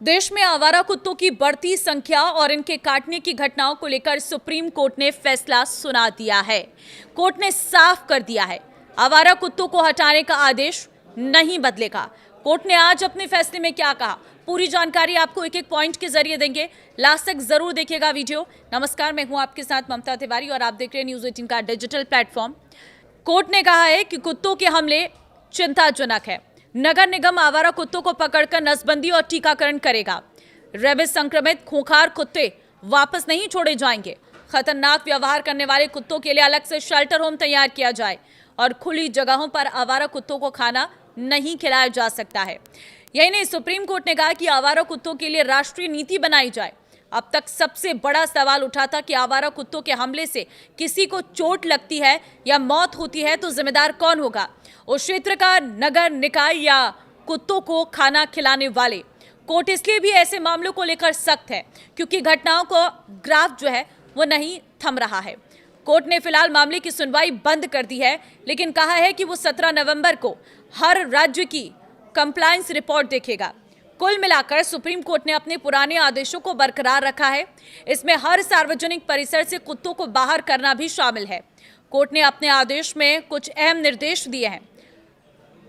देश में आवारा कुत्तों की बढ़ती संख्या और इनके काटने की घटनाओं को लेकर सुप्रीम कोर्ट ने फैसला सुना दिया है। कोर्ट ने साफ कर दिया है, आवारा कुत्तों को हटाने का आदेश नहीं बदलेगा। कोर्ट ने आज अपने फैसले में क्या कहा, पूरी जानकारी आपको एक एक पॉइंट के जरिए देंगे। लास्ट तक जरूर देखिएगा वीडियो। नमस्कार, मैं हूं आपके साथ ममता तिवारी और आप देख रहे हैं न्यूज़ 18 का डिजिटल प्लेटफॉर्म। कोर्ट ने कहा है कि कुत्तों के हमले चिंताजनक है। नगर निगम आवारा कुत्तों को पकड़कर नसबंदी और टीकाकरण करेगा। रेबीज संक्रमित खूंखार कुत्ते वापस नहीं छोड़े जाएंगे। खतरनाक व्यवहार करने वाले कुत्तों के लिए अलग से शेल्टर होम तैयार किया जाए और खुली जगहों पर आवारा कुत्तों को खाना नहीं खिलाया जा सकता है। यही नहीं, सुप्रीम कोर्ट ने कहा कि आवारा कुत्तों के लिए राष्ट्रीय नीति बनाई जाए। अब तक सबसे बड़ा सवाल उठा था कि आवारा कुत्तों के हमले से किसी को चोट लगती है या मौत होती है तो जिम्मेदार कौन होगा, उस क्षेत्र का नगर निकाय या कुत्तों को खाना खिलाने वाले। कोर्ट इसलिए भी ऐसे मामलों को लेकर सख्त है क्योंकि घटनाओं को ग्राफ जो है वो नहीं थम रहा है। कोर्ट ने फिलहाल मामले की सुनवाई बंद कर दी है, लेकिन कहा है कि वो 17 नवंबर को हर राज्य की कंप्लायंस रिपोर्ट देखेगा। कुल मिलाकर सुप्रीम कोर्ट ने अपने पुराने आदेशों को बरकरार रखा है। इसमें हर सार्वजनिक परिसर से कुत्तों को बाहर करना भी शामिल है। कोर्ट ने अपने आदेश में कुछ अहम निर्देश दिए हैं।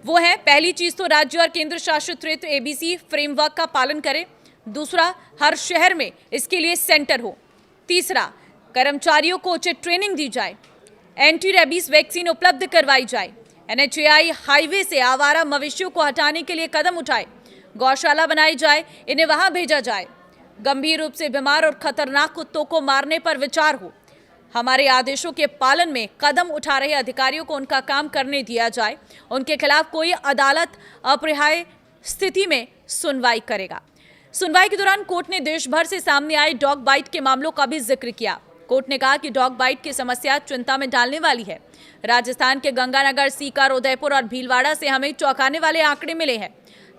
वो है, पहली चीज तो राज्य और केंद्र शासित क्षेत्र एबीसी फ्रेमवर्क का पालन करें। दूसरा, हर शहर में इसके लिए सेंटर हो। तीसरा, कर्मचारियों को उचित ट्रेनिंग दी जाए। एंटी रेबीज वैक्सीन उपलब्ध करवाई जाए। एनएचएआई हाईवे से आवारा मवेशियों को हटाने के लिए कदम उठाए। गौशाला बनाई जाए, इन्हें वहां भेजा जाए। गंभीर रूप से बीमार और खतरनाक कुत्तों को मारने पर विचार हो। हमारे आदेशों के पालन में कदम उठा रहे अधिकारियों को उनका काम करने दिया जाए। उनके खिलाफ कोई अदालत अपरिहार्य स्थिति में सुनवाई करेगा। सुनवाई के दौरान कोर्ट ने देश भर से सामने आए डॉग बाइट के मामलों का भी जिक्र किया। कोर्ट ने कहा कि डॉग बाइट की समस्या चिंता में डालने वाली है। राजस्थान के गंगानगर, सीकर, उदयपुर और भीलवाड़ा से हमें चौंकाने वाले आंकड़े मिले हैं।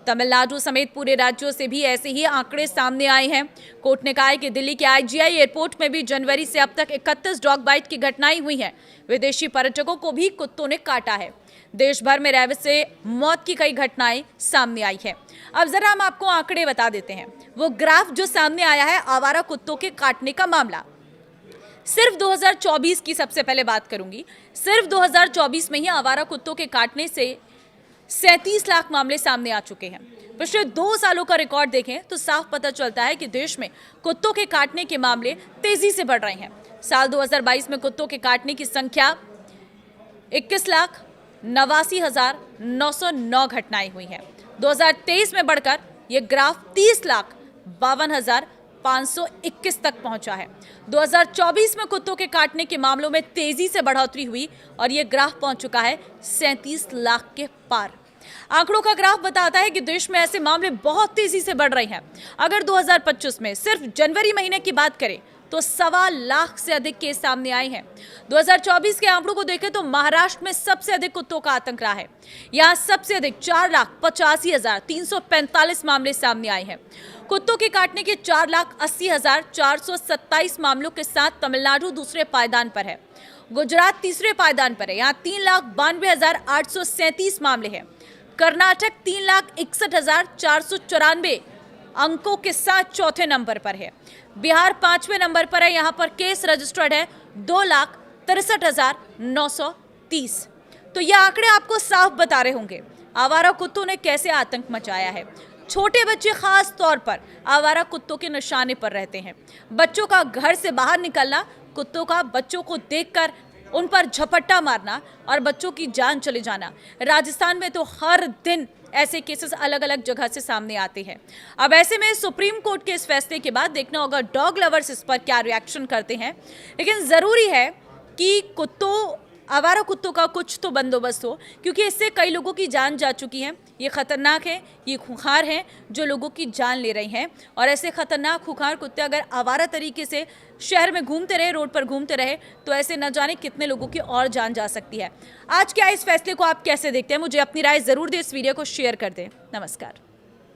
तमिलनाडु समेत पूरे राज्यों से भी ऐसे ही आंकड़े सामने आए हैं। कोर्ट ने कहा है कि दिल्ली के आईजीआई एयरपोर्ट में भी जनवरी से अब तक 31 डॉग बाइट की घटनाएं हुई हैं। विदेशी पर्यटकों को भी कुत्तों ने काटा है। देश भर में रेबीज से मौत की कई घटनाएं सामने आई है। अब जरा हम आपको आंकड़े बता देते हैं। वो ग्राफ जो सामने आया है आवारा कुत्तों के काटने का मामला, सिर्फ 2024 की सबसे पहले बात करूंगी। सिर्फ 2024 में ही आवारा कुत्तों के काटने से 37 लाख मामले सामने आ चुके हैं। पिछले 2 सालों का रिकॉर्ड देखें तो साफ पता चलता है कि देश में कुत्तों के काटने के मामले तेजी से बढ़ रहे हैं। साल 2022 में कुत्तों के काटने की संख्या 21,89,909 घटनाएं हुई हैं। 2023 में बढ़कर यह ग्राफ 30,52,521 तक पहुंचा है। 2024 में कुत्तों के काटने के मामलों में तेजी से बढ़ोतरी हुई और यह ग्राफ पहुंच चुका है 37 लाख के पार। आंकड़ों का ग्राफ बताता है कि देश में ऐसे मामले बहुत तेजी से बढ़ रहे हैं। अगर 2025 में सिर्फ जनवरी महीने की बात करें तो 1.25 लाख से अधिक केस सामने आए हैं। 2024 के आंकड़ों को देखें तो महाराष्ट्र में सबसे अधिक कुत्तों का आतंक रहा है। यहां सबसे अधिक 4,85,345 मामले सामने आए हैं। कुत्तों के काटने के 4,80,427 मामलों के साथ तमिलनाडु दूसरे पायदान पर है। गुजरात तीसरे पायदान पर है, यहाँ 3,92,837 मामले हैं। कर्नाटक 3,61,494 अंकों के साथ चौथे नंबर पर है। बिहार 5वें नंबर पर है, यहाँ पर केस रजिस्टर्ड है 2,63,930। तो ये आंकड़े आपको साफ बता रहे होंगे आवारा कुत्तों ने कैसे आतंक मचाया है। छोटे बच्चे खास तौर पर आवारा कुत्तों के निशाने पर रहते हैं। बच्चों का घर से बाहर निकलना, कुत्तों का बच्चों को देखकर उन पर झपट्टा मारना और बच्चों की जान चले जाना। राजस्थान में तो हर दिन ऐसे केसेस अलग अलग जगह से सामने आते हैं। अब ऐसे में सुप्रीम कोर्ट के इस फैसले के बाद देखना होगा डॉग लवर्स इस पर क्या रिएक्शन करते हैं। लेकिन जरूरी है कि आवारा कुत्तों का कुछ तो बंदोबस्त हो, क्योंकि इससे कई लोगों की जान जा चुकी है। ये खतरनाक है, ये खूंखार हैं जो लोगों की जान ले रहे हैं। और ऐसे खतरनाक खूंखार कुत्ते अगर आवारा तरीके से शहर में घूमते रहे, रोड पर घूमते रहे, तो ऐसे न जाने कितने लोगों की और जान जा सकती है। आज क्या इस फैसले को आप कैसे देखते हैं, मुझे अपनी राय जरूर दें, इस वीडियो को शेयर कर दें। नमस्कार।